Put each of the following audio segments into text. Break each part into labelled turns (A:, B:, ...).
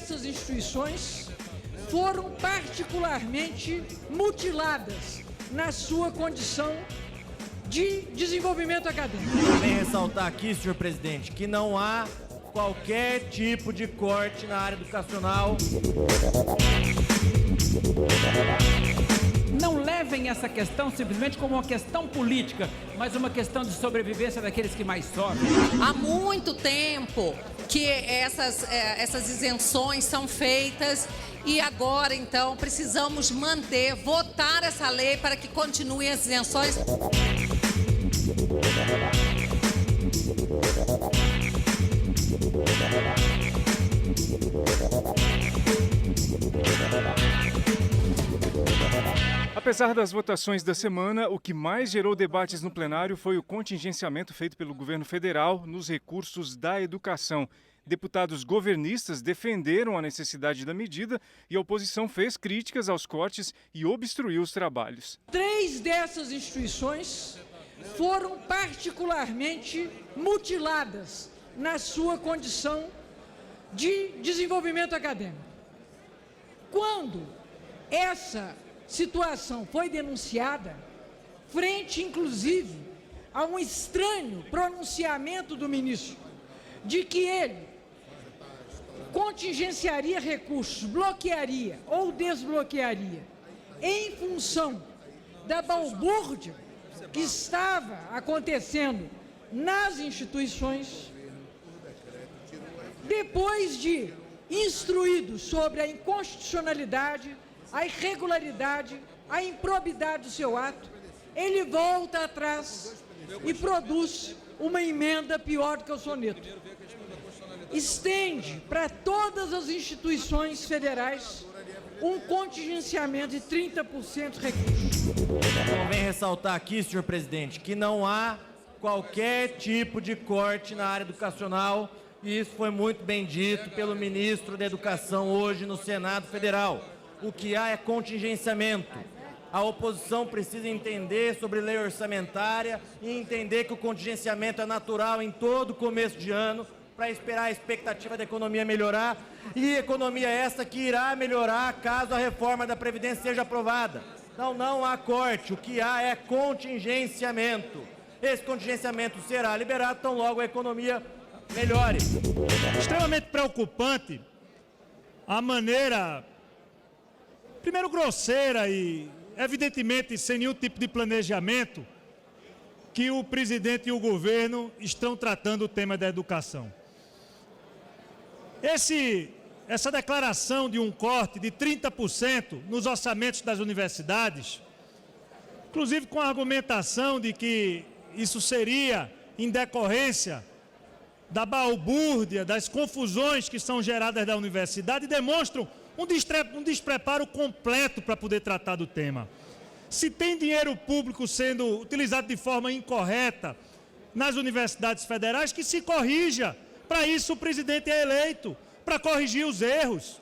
A: dessas instituições foram particularmente mutiladas na sua condição de desenvolvimento acadêmico.
B: Também ressaltar aqui, senhor presidente, que não há qualquer tipo de corte na área educacional.
C: Não levem essa questão simplesmente como uma questão política, mas uma questão de sobrevivência daqueles que mais sofrem.
D: Há muito tempo que essas isenções são feitas e agora, então, precisamos votar essa lei para que continuem as isenções.
E: Apesar das votações da semana, o que mais gerou debates no plenário foi o contingenciamento feito pelo governo federal nos recursos da educação. Deputados governistas defenderam a necessidade da medida e a oposição fez críticas aos cortes e obstruiu os trabalhos.
A: 3 dessas instituições foram particularmente mutiladas na sua condição de desenvolvimento acadêmico. Quando essa situação foi denunciada, frente inclusive a um estranho pronunciamento do ministro de que ele contingenciaria recursos, bloquearia ou desbloquearia em função da balbúrdia que estava acontecendo nas instituições, depois de instruído sobre a inconstitucionalidade, a irregularidade, a improbidade do seu ato, ele volta atrás e produz uma emenda pior do que o soneto. Estende para todas as instituições federais um contingenciamento de 30% de recursos.
B: Convém ressaltar aqui, senhor presidente, que não há qualquer tipo de corte na área educacional, e isso foi muito bem dito pelo ministro da Educação hoje no Senado Federal. O que há é contingenciamento. A oposição precisa entender sobre lei orçamentária e entender que o contingenciamento é natural em todo começo de ano para esperar a expectativa da economia melhorar, e economia essa que irá melhorar caso a reforma da Previdência seja aprovada. Então não há corte, o que há é contingenciamento. Esse contingenciamento será liberado tão logo a economia melhore.
F: Extremamente preocupante a maneira, primeiro grosseira e evidentemente sem nenhum tipo de planejamento, que o presidente e o governo estão tratando o tema da educação. Essa declaração de um corte de 30% nos orçamentos das universidades, inclusive com a argumentação de que isso seria em decorrência da balbúrdia, das confusões que são geradas da universidade, demonstram um despreparo completo para poder tratar do tema. Se tem dinheiro público sendo utilizado de forma incorreta nas universidades federais, que se corrija. Para isso o presidente é eleito, para corrigir os erros.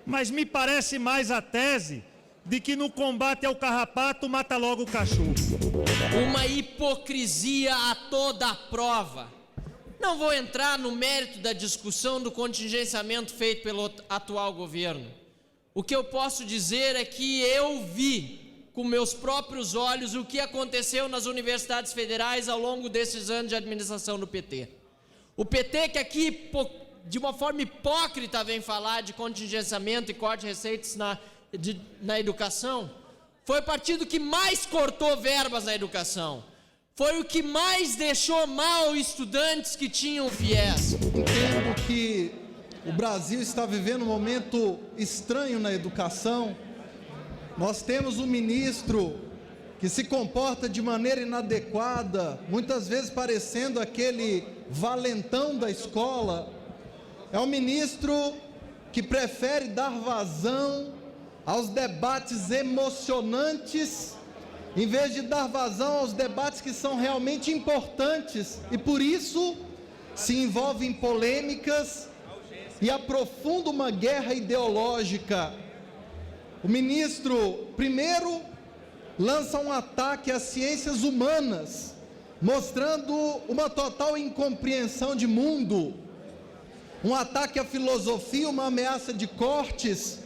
F: Mas me parece mais a tese de que no combate ao carrapato mata logo o cachorro.
G: Uma hipocrisia a toda prova. Não vou entrar no mérito da discussão do contingenciamento feito pelo atual governo. O que eu posso dizer é que eu vi com meus próprios olhos o que aconteceu nas universidades federais ao longo desses anos de administração do PT. O PT que aqui, de uma forma hipócrita, vem falar de contingenciamento e corte de receitas na educação, foi o partido que mais cortou verbas na educação. Foi o que mais deixou mal estudantes que tinham viés.
H: Entendo que o Brasil está vivendo um momento estranho na educação. Nós temos um ministro que se comporta de maneira inadequada, muitas vezes parecendo aquele valentão da escola. É um ministro que prefere dar vazão aos debates emocionantes, em vez de dar vazão aos debates que são realmente importantes, e por isso se envolve em polêmicas e aprofunda uma guerra ideológica. O ministro, primeiro, lança um ataque às ciências humanas, mostrando uma total incompreensão de mundo. um ataque à filosofia, uma ameaça de cortes,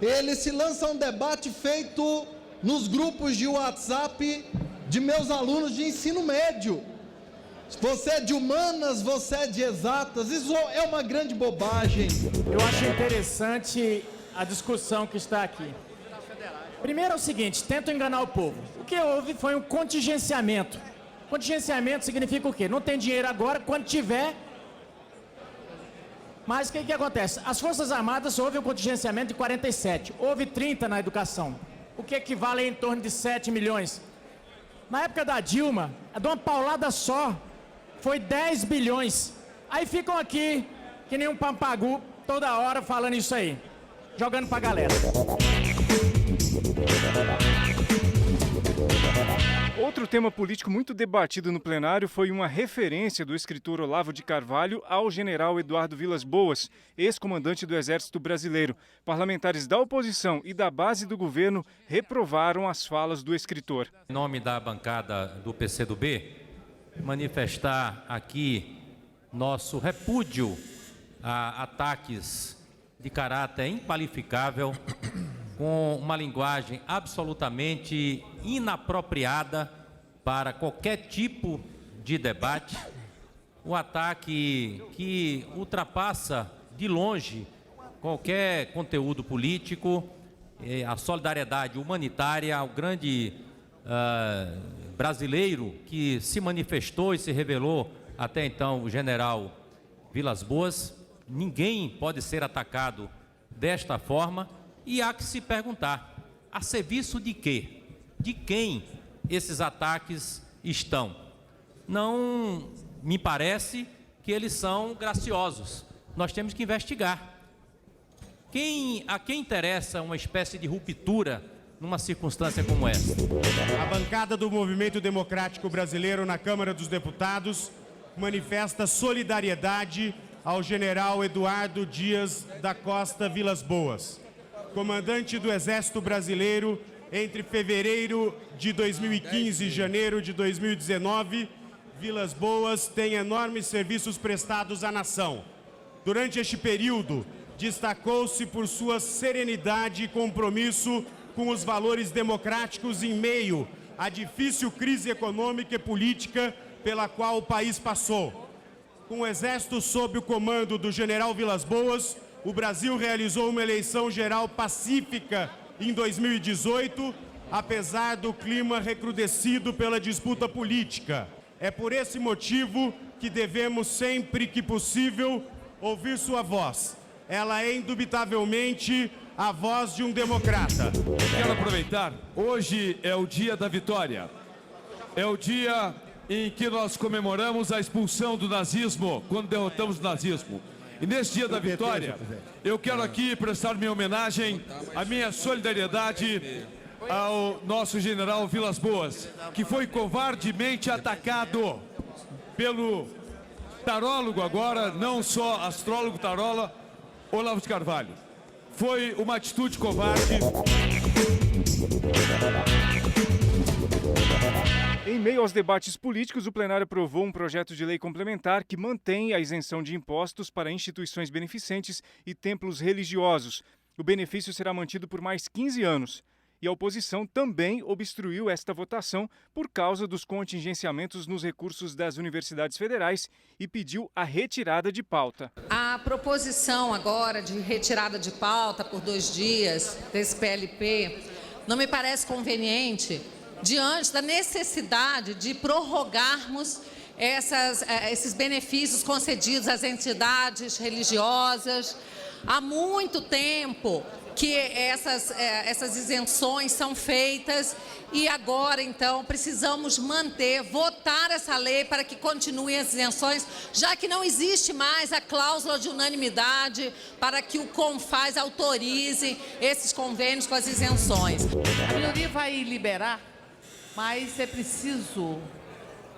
H: ele se lança a um debate feito nos grupos de WhatsApp de meus alunos de ensino médio. Você é de humanas, você é de exatas, isso é uma grande bobagem.
C: Eu acho interessante a discussão que está aqui. Primeiro é o seguinte, tento enganar o povo. O que houve foi um contingenciamento. Contingenciamento significa o quê? Não tem dinheiro agora, quando tiver. Mas o que acontece? As Forças Armadas houve um contingenciamento de 47, houve 30 na educação, o que equivale a em torno de 7 milhões. Na época da Dilma, de uma paulada só, foi 10 bilhões. Aí ficam aqui, que nem um pampagu, toda hora falando isso aí, jogando pra galera.
E: Outro tema político muito debatido no plenário foi uma referência do escritor Olavo de Carvalho ao general Eduardo Vilas Boas, ex-comandante do Exército Brasileiro. Parlamentares da oposição e da base do governo reprovaram as falas do escritor.
I: Em nome da bancada do PCdoB, manifestar aqui nosso repúdio a ataques de caráter inqualificável, com uma linguagem absolutamente inapropriada para qualquer tipo de debate, um ataque que ultrapassa de longe qualquer conteúdo político, a solidariedade humanitária ao grande brasileiro que se manifestou e se revelou até então o general Vilas Boas. Ninguém pode ser atacado desta forma e há que se perguntar, a serviço de quê? De quem esses ataques estão? Não me parece que eles são graciosos. Nós temos que investigar. A quem interessa uma espécie de ruptura numa circunstância como essa?
J: A bancada do Movimento Democrático Brasileiro na Câmara dos Deputados manifesta solidariedade ao general Eduardo Dias da Costa Vilas Boas, comandante do Exército Brasileiro entre fevereiro de 2015 e janeiro de 2019. Vilas Boas tem enormes serviços prestados à nação. Durante este período, destacou-se por sua serenidade e compromisso com os valores democráticos em meio à difícil crise econômica e política pela qual o país passou. Com o Exército sob o comando do general Vilas Boas, o Brasil realizou uma eleição geral pacífica em 2018, apesar do clima recrudescido pela disputa política. É por esse motivo que devemos, sempre que possível, ouvir sua voz. Ela é indubitavelmente a voz de um democrata.
K: Quero aproveitar, hoje é o dia da vitória. É o dia em que nós comemoramos a expulsão do nazismo, quando derrotamos o nazismo. E nesse dia da vitória, eu quero aqui prestar minha homenagem, a minha solidariedade ao nosso general Vilas Boas, que foi covardemente atacado pelo tarólogo agora, não só astrólogo tarola, Olavo de Carvalho. Foi uma atitude covarde.
E: Em meio aos debates políticos, o plenário aprovou um projeto de lei complementar que mantém a isenção de impostos para instituições beneficentes e templos religiosos. O benefício será mantido por mais 15 anos. E a oposição também obstruiu esta votação por causa dos contingenciamentos nos recursos das universidades federais e pediu a retirada de pauta.
D: A proposição agora de retirada de pauta por 2 dias desse PLP não me parece conveniente diante da necessidade de prorrogarmos esses benefícios concedidos às entidades religiosas. Há muito tempo que essas isenções são feitas e agora, então, precisamos votar essa lei para que continuem as isenções, já que não existe mais a cláusula de unanimidade para que o CONFAS autorize esses convênios com as isenções.
L: A minoria vai liberar, mas é preciso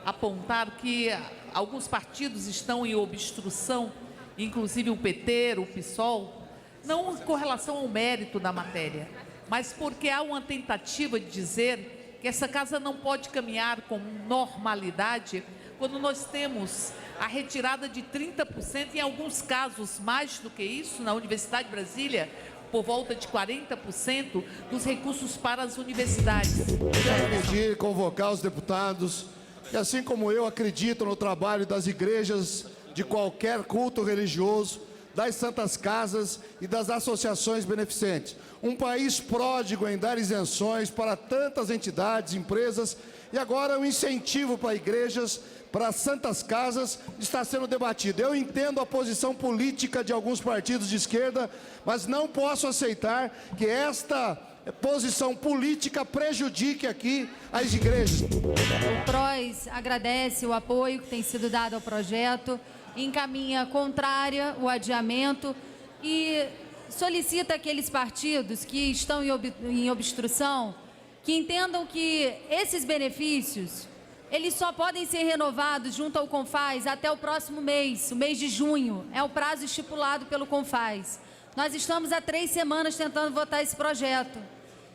L: apontar que alguns partidos estão em obstrução, inclusive o PT, o PSOL, não com relação ao mérito da matéria, mas porque há uma tentativa de dizer que essa casa não pode caminhar com normalidade quando nós temos a retirada de 30%, em alguns casos mais do que isso, na Universidade de Brasília, por volta de 40% dos recursos para as universidades.
M: Quero pedir, convocar os deputados, que assim como eu acredito no trabalho das igrejas de qualquer culto religioso, das santas casas e das associações beneficentes. Um país pródigo em dar isenções para tantas entidades, empresas, e agora o incentivo para igrejas, para santas casas, está sendo debatido. Eu entendo a posição política de alguns partidos de esquerda, mas não posso aceitar que esta posição política prejudique aqui as igrejas.
N: O PROS agradece o apoio que tem sido dado ao projeto, encaminha contrária o adiamento e solicita aqueles partidos que estão em obstrução que entendam que esses benefícios eles só podem ser renovados junto ao CONFAS até o próximo mês, o mês de junho, é o prazo estipulado pelo CONFAS. Nós estamos há 3 semanas tentando votar esse projeto.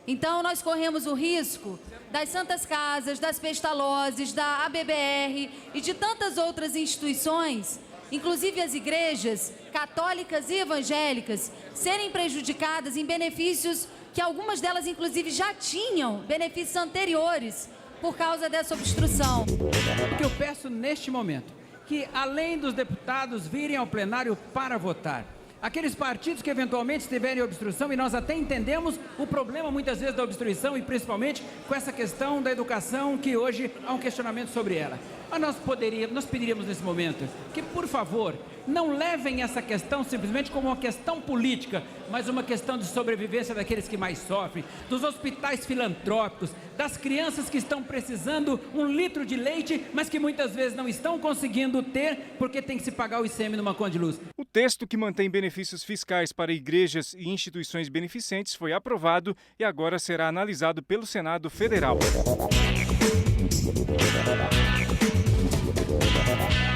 N: Então, nós corremos o risco das Santas Casas, das Pestalozes, da ABBR e de tantas outras instituições, inclusive as igrejas católicas e evangélicas, serem prejudicadas em benefícios que algumas delas, inclusive, já tinham benefícios anteriores por causa dessa obstrução.
O: O que eu peço neste momento, que além dos deputados virem ao plenário para votar, aqueles partidos que eventualmente estiverem em obstrução, e nós até entendemos o problema muitas vezes da obstrução e principalmente com essa questão da educação, que hoje há um questionamento sobre ela. Mas nós pediríamos nesse momento que, por favor, não levem essa questão simplesmente como uma questão política, mas uma questão de sobrevivência daqueles que mais sofrem, dos hospitais filantrópicos, das crianças que estão precisando 1 litro de leite, mas que muitas vezes não estão conseguindo ter porque tem que se pagar o ICM numa conta de luz.
E: O texto que mantém benefícios fiscais para igrejas e instituições beneficentes foi aprovado e agora será analisado pelo Senado Federal.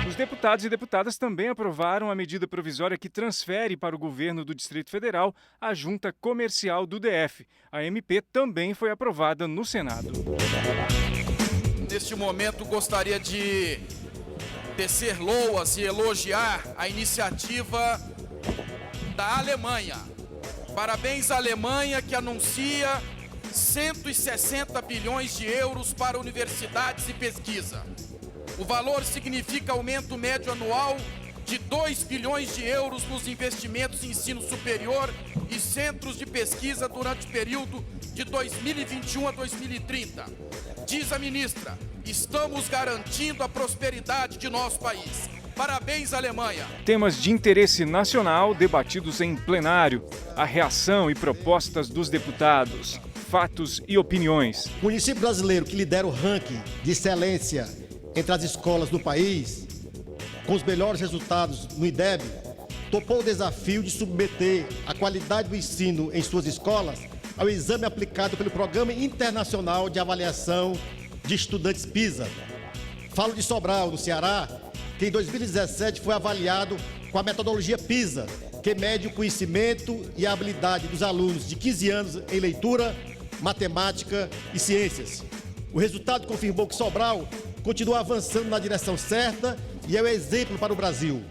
E: Os deputados e deputadas também aprovaram a medida provisória que transfere para o governo do Distrito Federal a junta comercial do DF. A MP também foi aprovada no Senado.
P: Neste momento, gostaria de tecer loas e elogiar a iniciativa da Alemanha. Parabéns à Alemanha, que anuncia 160 bilhões de euros para universidades e pesquisa. O valor significa aumento médio anual de 2 bilhões de euros nos investimentos em ensino superior e centros de pesquisa durante o período de 2021 a 2030. Diz a ministra, estamos garantindo a prosperidade de nosso país. Parabéns, Alemanha!
E: Temas de interesse nacional debatidos em plenário, a reação e propostas dos deputados, fatos e opiniões.
Q: O município brasileiro que lidera o ranking de excelência entre as escolas do país, com os melhores resultados no IDEB, topou o desafio de submeter a qualidade do ensino em suas escolas ao exame aplicado pelo Programa Internacional de Avaliação de Estudantes PISA. Falo de Sobral, no Ceará, que em 2017 foi avaliado com a metodologia PISA, que mede o conhecimento e a habilidade dos alunos de 15 anos em leitura, matemática e ciências. O resultado confirmou que Sobral continua avançando na direção certa e é um exemplo para o Brasil.